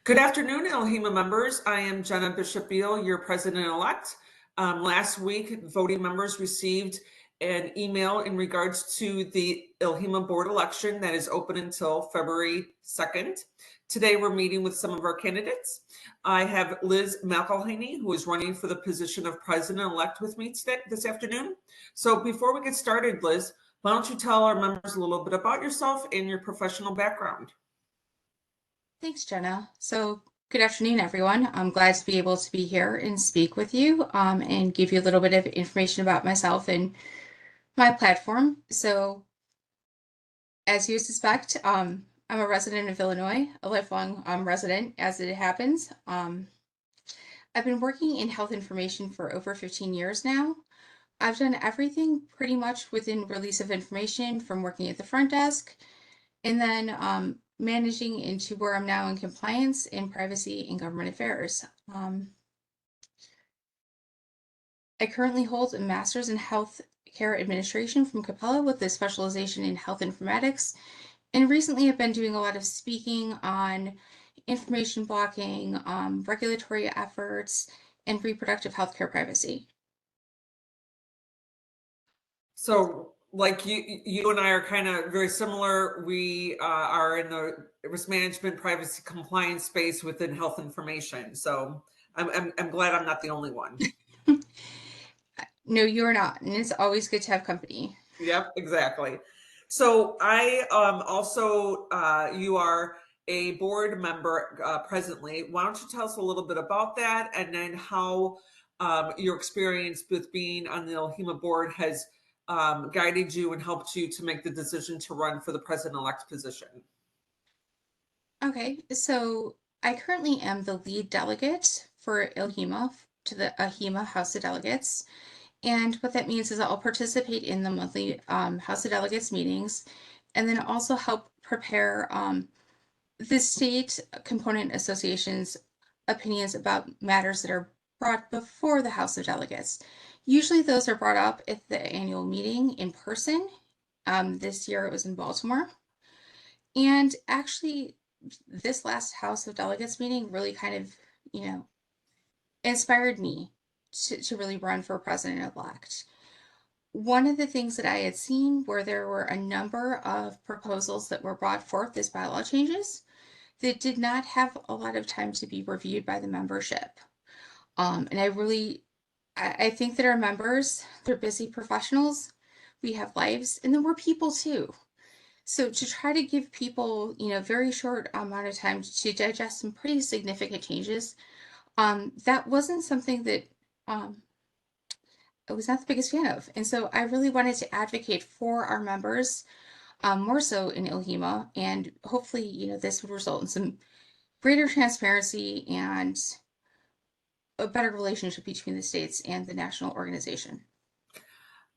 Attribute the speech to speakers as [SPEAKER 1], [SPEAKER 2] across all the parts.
[SPEAKER 1] Good afternoon, AHIMA members. I am Jenna Bishop-Beal, your president-elect. Last week, voting members received an email in regards to the AHIMA board election that is open until February 2nd. Today, we're meeting with some of our candidates. I have Liz McElhiney, who is running for the position of president-elect with me today, this afternoon. So before we get started, Liz, why don't you tell our members a little bit about yourself and your professional background?
[SPEAKER 2] Thanks, Jenna. So good afternoon, everyone. I'm glad to be able to be here and speak with you and give you a little bit of information about myself and my platform. So as you suspect, I'm a resident of Illinois, a lifelong resident as it happens. I've been working in health information for over 15 years now. I've done everything pretty much within release of information, from working at the front desk and then managing into where I'm now in compliance in privacy and government affairs. I currently hold a master's in health care administration from Capella with a specialization in health informatics. And recently I've been doing a lot of speaking on information blocking, regulatory efforts, and reproductive healthcare privacy.
[SPEAKER 1] So like you and I are kind of very similar. We are in the risk management, privacy, compliance space within health information. So I'm glad I'm not the only one.
[SPEAKER 2] No, you're not. And it's always good to have company.
[SPEAKER 1] Yep, exactly. So I also, you are a board member presently. Why don't you tell us a little bit about that, and then how your experience with being on the AHIMA board has guided you and helped you to make the decision to run for the president-elect position.
[SPEAKER 2] Okay, so I currently am the lead delegate for ILHIMA to the AHIMA House of Delegates. And what that means is that I'll participate in the monthly House of Delegates meetings and then also help prepare the state component association's opinions about matters that are brought before the House of Delegates. Usually those are brought up at the annual meeting in person. This year it was in Baltimore. And actually, this last House of Delegates meeting really kind of, inspired me to really run for president-elect. One of the things that I had seen where there were a number of proposals that were brought forth as bylaw changes that did not have a lot of time to be reviewed by the membership. And I think that our members, they're busy professionals, we have lives, and then we're people too. So to try to give people, very short amount of time to digest some pretty significant changes, that wasn't something that I was not the biggest fan of. And so I really wanted to advocate for our members, more so in ILHIMA, and hopefully, this would result in some greater transparency and a better relationship between the states and the national organization.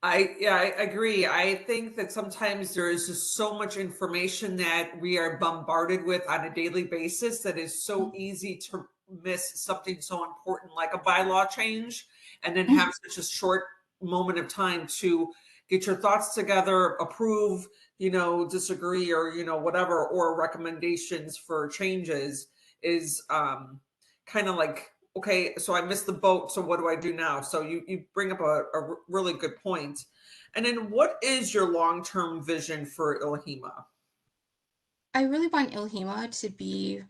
[SPEAKER 1] I agree. I think that sometimes there is just so much information that we are bombarded with on a daily basis that is so easy to miss something so important like a bylaw change, and then have such a short moment of time to get your thoughts together, approve, disagree, or whatever, or recommendations for changes is kind of like, okay, so I missed the boat, so what do I do now? So you bring up a really good point. And then what is your long-term vision for ILHIMA?
[SPEAKER 2] I really want ILHIMA to be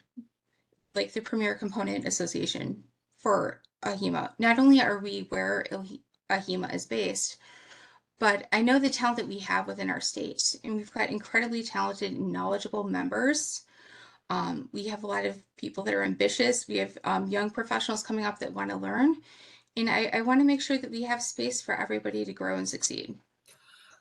[SPEAKER 2] like the premier component association for AHIMA. Not only are we where AHIMA is based, but I know the talent that we have within our state, and we've got incredibly talented and knowledgeable members. We have a lot of people that are ambitious. We have young professionals coming up that want to learn. And I want to make sure that we have space for everybody to grow and succeed.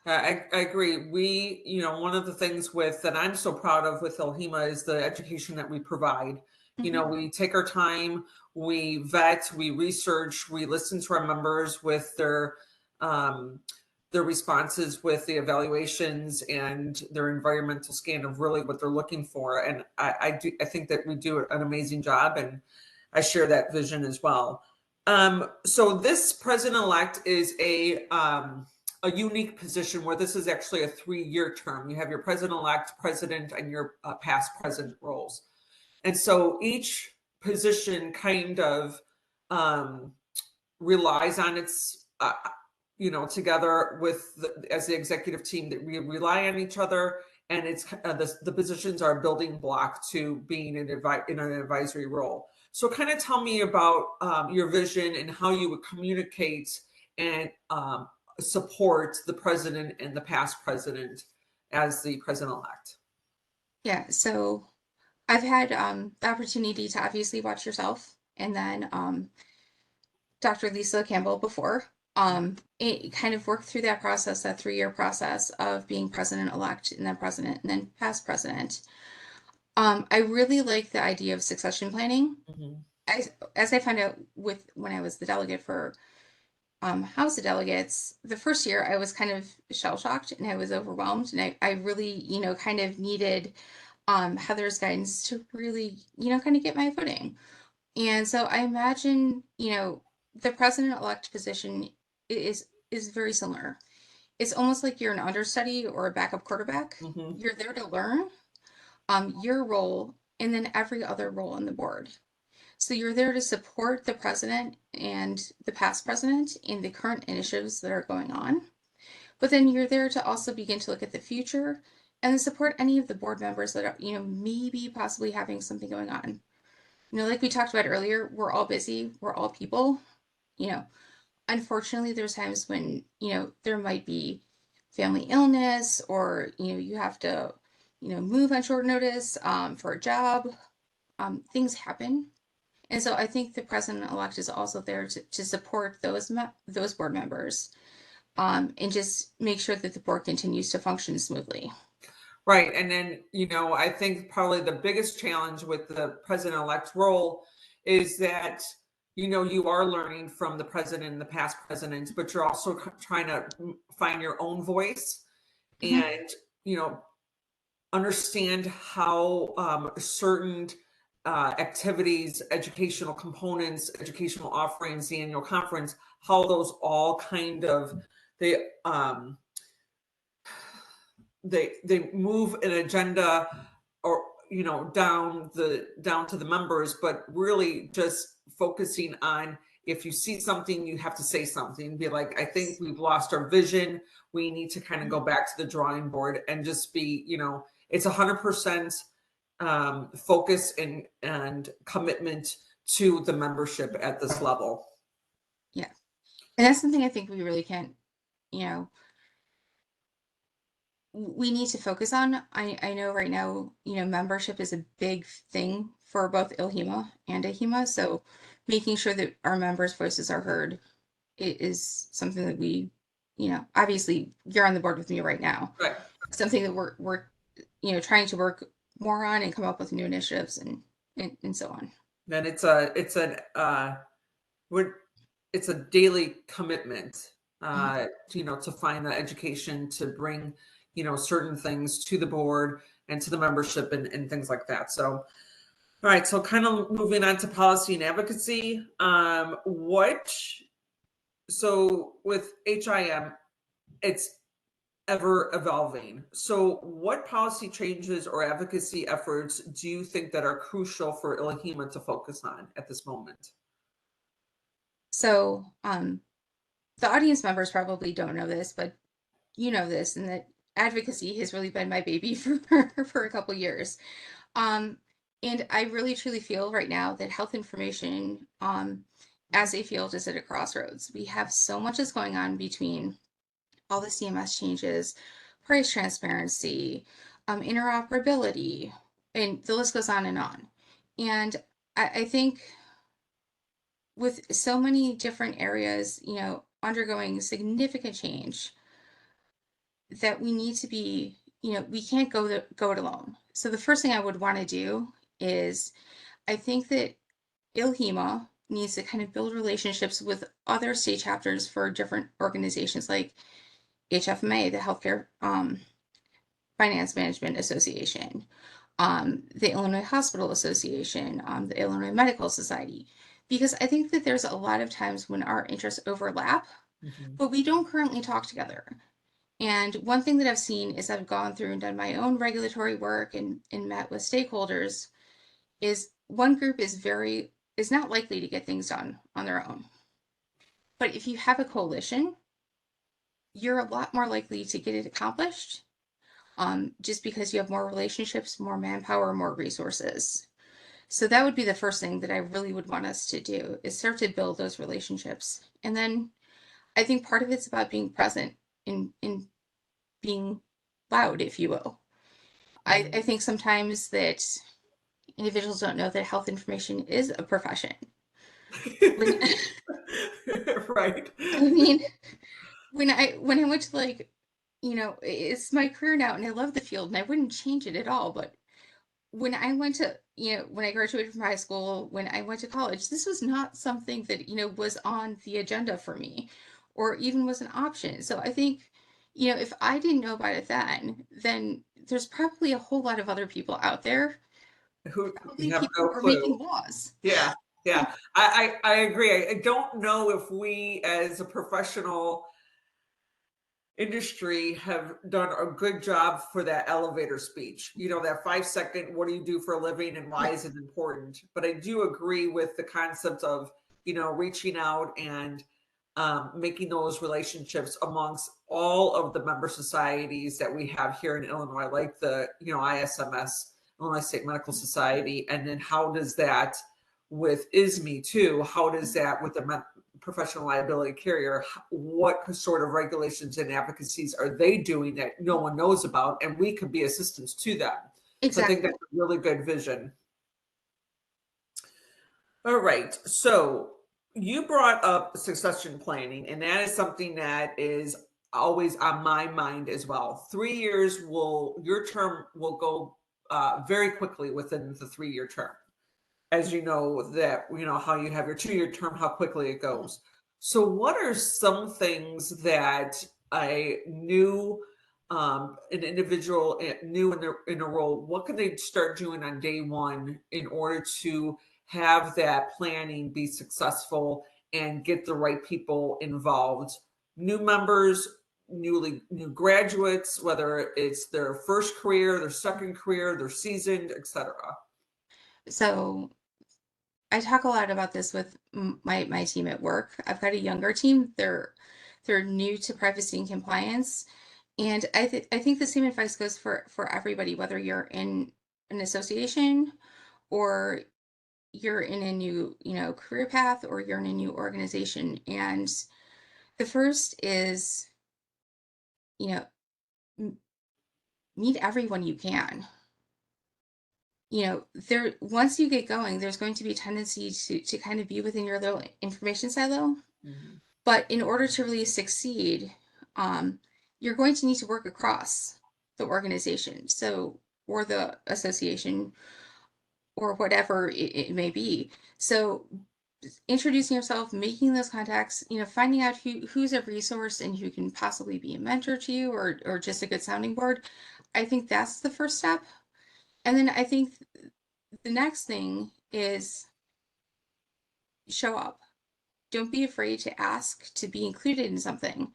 [SPEAKER 1] I agree. One of the things that I'm so proud of with ILHIMA is the education that we provide. We take our time, we vet, we research, we listen to our members with their responses with the evaluations and their environmental scan of really what they're looking for. And I think that we do an amazing job, and I share that vision as well. So this president-elect is a unique position where this is actually a 3-year term. You have your president-elect, president, and your past president roles. And so each position kind of relies on its, together with as the executive team, that we rely on each other, and it's the positions are a building block to being in an advisory role. So, kind of tell me about your vision and how you would communicate and support the president and the past president as the president-elect.
[SPEAKER 2] Yeah, so I've had the opportunity to obviously watch yourself and then Dr. Lisa Campbell before. It kind of worked through that process, that 3-year process of being president-elect and then president and then past president. I really like the idea of succession planning.
[SPEAKER 1] Mhm.
[SPEAKER 2] As I found out when I was the delegate for House of Delegates, the first year I was kind of shell shocked and I was overwhelmed, and I really, kind of needed Heather's guidance to really, kind of get my footing. And so I imagine, the president-elect position is very similar. It's almost like you're an understudy or a backup quarterback.
[SPEAKER 1] Mhm.
[SPEAKER 2] You're there to learn your role and then every other role on the board. So you're there to support the president and the past president in the current initiatives that are going on. But then you're there to also begin to look at the future and then support any of the board members that are, maybe possibly having something going on. Like we talked about earlier, we're all busy, we're all people. You know, Unfortunately, there's times when, there might be family illness or, you have to, move on short notice for a job. Things happen. And so I think the president-elect is also there to support those board members and just make sure that the board continues to function smoothly.
[SPEAKER 1] Right. And then, I think probably the biggest challenge with the president-elect role is that, you are learning from the president and the past presidents, but you're also trying to find your own voice
[SPEAKER 2] Mhm.
[SPEAKER 1] and, you know, understand how certain activities, educational components, educational offerings, the annual conference, how those all kind of they um, they move an agenda, or down to the members, but really just focusing on, if you see something, you have to say something, be like, I think we've lost our vision, we need to kind of go back to the drawing board and just be, it's 100% focus and commitment to the membership at this level.
[SPEAKER 2] Yeah. And that's something I think we really can't, you know, we need to focus on. I know right now, membership is a big thing for both ILHIMA and AHIMA. So making sure that our members' voices are heard is something that we, obviously you're on the board with me right now.
[SPEAKER 1] Right.
[SPEAKER 2] Something that we're trying to work more on and come up with new initiatives and so on.
[SPEAKER 1] Then it's a daily commitment,
[SPEAKER 2] Mhm.
[SPEAKER 1] to find the education to bring, certain things to the board and to the membership and things like that. So, all right. So kind of moving on to policy and advocacy. So with HIM, it's ever evolving. So what policy changes or advocacy efforts do you think that are crucial for ILHIMA to focus on at this moment?
[SPEAKER 2] So the audience members probably don't know this, but you know this, and that advocacy has really been my baby for a couple years. Um, and I really truly feel right now that health information as a field is at a crossroads. We have so much that's going on between all the CMS changes, price transparency, interoperability, and the list goes on and on. And I think with so many different areas, undergoing significant change, that we need to be, we can't go it alone. So the first thing I would want to do is, I think that ILHIMA needs to kind of build relationships with other state chapters for different organizations like HFMA, the Healthcare Finance Management Association, the Illinois Hospital Association, the Illinois Medical Society, because I think that there's a lot of times when our interests overlap,
[SPEAKER 1] Mhm.
[SPEAKER 2] but we don't currently talk together. And one thing that I've seen is I've gone through and done my own regulatory work and met with stakeholders. is one group is not likely to get things done on their own. But if you have a coalition, you're a lot more likely to get it accomplished, just because you have more relationships, more manpower, more resources. So that would be the first thing that I really would want us to do, is start to build those relationships. And then I think part of it's about being present in being loud, if you will. I think sometimes that individuals don't know that health information is a profession. When,
[SPEAKER 1] Right.
[SPEAKER 2] I mean, when I went to, like, it's my career now and I love the field and I wouldn't change it at all. But when I went to, when I graduated from high school, when I went to college, this was not something that, was on the agenda for me or even was an option. So I think, if I didn't know about it then there's probably a whole lot of other people out there,
[SPEAKER 1] Who
[SPEAKER 2] probably
[SPEAKER 1] have
[SPEAKER 2] people
[SPEAKER 1] no
[SPEAKER 2] who are
[SPEAKER 1] clue.
[SPEAKER 2] making laws.
[SPEAKER 1] Yeah, yeah. I agree. I don't know if we as a professional industry have done a good job for that elevator speech. That 5 second, what do you do for a living and why
[SPEAKER 2] Yeah,
[SPEAKER 1] is it important? But I do agree with the concept of, reaching out and making those relationships amongst all of the member societies that we have here in Illinois, like the, ISMS, Illinois State Medical Society. And then how does that with ISME too? How does that with the professional liability carrier? What sort of regulations and advocacies are they doing that no one knows about? And we could be assistants to them. So I think
[SPEAKER 2] exactly.
[SPEAKER 1] that's a really good vision. All right. So you brought up succession planning, and that is something that is always on my mind as well. 3 years your term will go very quickly within the 3 year term. As you know, that, how you have your 2 year term, how quickly it goes. So what are some things that a new an individual new in a role, what can they start doing on day one in order to have that planning be successful and get the right people involved? New members, new graduates, whether it's their first career, their second career, they're seasoned, etc.
[SPEAKER 2] So I talk a lot about this with my team at work. I've got a younger team. They're new to privacy and compliance, and I think the same advice goes for everybody, whether you're in an association or you're in a new, career path, or you're in a new organization. And the first is, you know, meet everyone you can. There, once you get going, there's going to be a tendency to kind of be within your little information silo.
[SPEAKER 1] Mhm.
[SPEAKER 2] But in order to really succeed, you're going to need to work across the organization, so, or the association, or whatever it may be. So introducing yourself, making those contacts, finding out who's a resource and who can possibly be a mentor to you, or just a good sounding board. I think that's the first step. And then I think the next thing is show up. Don't be afraid to ask to be included in something.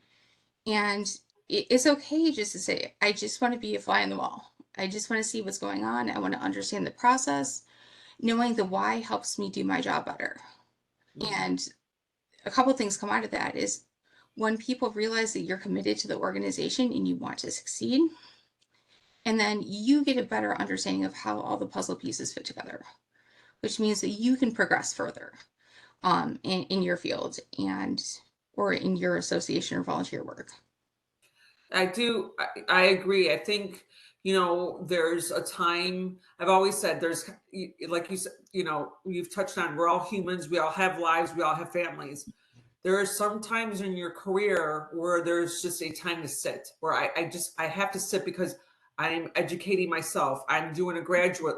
[SPEAKER 2] And it's okay just to say, I just want to be a fly on the wall. I just want to see what's going on. I want to understand the process. Knowing the why helps me do my job better.
[SPEAKER 1] Mhm.
[SPEAKER 2] And a couple things come out of that is, when people realize that you're committed to the organization and you want to succeed, and then you get a better understanding of how all the puzzle pieces fit together, which means that you can progress further in your field, and or in your association or volunteer work.
[SPEAKER 1] I do. I agree. I think, there's a time. I've always said like you said, you've touched on, we're all humans. We all have lives. We all have families. There are some times in your career where there's just a time to sit, where I have to sit because I'm educating myself. I'm doing a graduate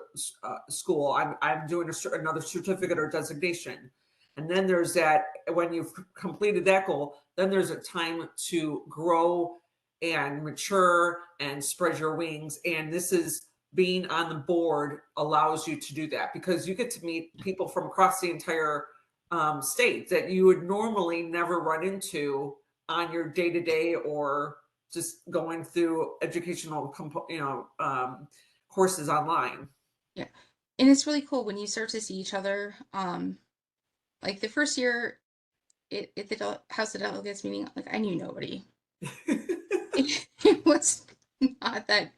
[SPEAKER 1] school. I'm doing another certificate or designation. And then there's that, when you've completed that goal, then there's a time to grow and mature and spread your wings. And this is, being on the board allows you to do that, because you get to meet people from across the entire state that you would normally never run into on your day to day, or just going through educational, courses online.
[SPEAKER 2] Yeah. And it's really cool when you start to see each other. Like the first year at the House of Delegates meeting, like I knew nobody. It was not that.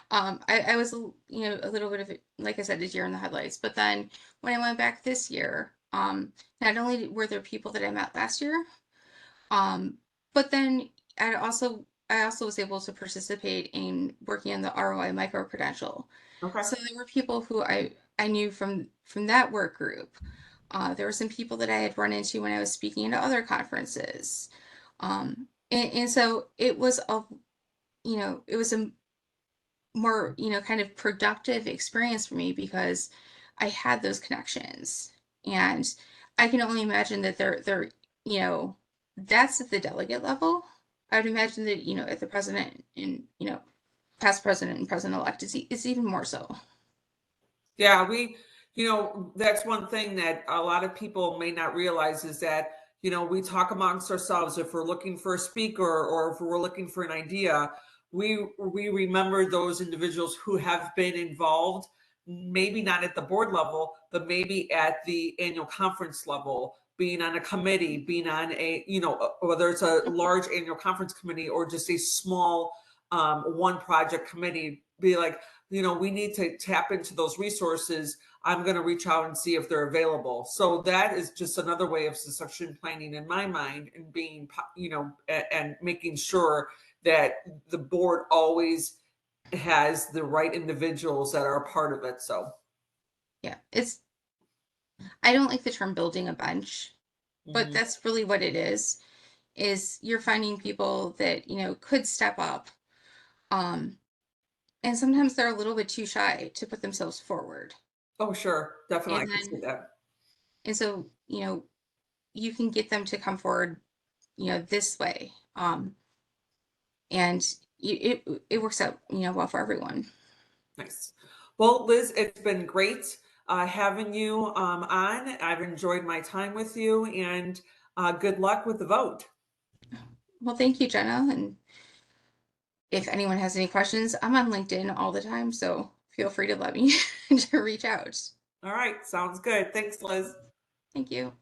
[SPEAKER 2] I was, a little bit of, like I said, a deer in the headlights. But then when I went back this year, not only were there people that I met last year, but then I also was able to participate in working on the ROI micro credential.
[SPEAKER 1] Okay.
[SPEAKER 2] So there were people who I knew from that work group. There were some people that I had run into when I was speaking at other conferences. And so it was a more, kind of productive experience for me because I had those connections. And I can only imagine that you know, that's at the delegate level. I would imagine that, at the president and, past president and president-elect, it's even more so.
[SPEAKER 1] Yeah, that's one thing that a lot of people may not realize is that, we talk amongst ourselves if we're looking for a speaker or if we're looking for an idea, we remember those individuals who have been involved, maybe not at the board level, but maybe at the annual conference level, being on a committee, being on whether it's a large annual conference committee or just a small one project committee, be like, we need to tap into those resources. I'm going to reach out and see if they're available. So that is just another way of succession planning in my mind, and being, and making sure that the board always has the right individuals that are a part of it. So,
[SPEAKER 2] Yeah, I don't like the term building a bench, but
[SPEAKER 1] mhm.
[SPEAKER 2] that's really what it is you're finding people that, could step up. Um, and sometimes they're a little bit too shy to put themselves forward.
[SPEAKER 1] Oh, sure. Definitely. I
[SPEAKER 2] And
[SPEAKER 1] can see
[SPEAKER 2] then,
[SPEAKER 1] that.
[SPEAKER 2] and so, you can get them to come forward, this way. And it works out, well for everyone.
[SPEAKER 1] Nice. Well, Liz, it's been great having you on. I've enjoyed my time with you, and good luck with the vote.
[SPEAKER 2] Well, thank you, Jenna. And if anyone has any questions, I'm on LinkedIn all the time, so feel free to let me to reach out.
[SPEAKER 1] All right. Sounds good. Thanks, Liz.
[SPEAKER 2] Thank you.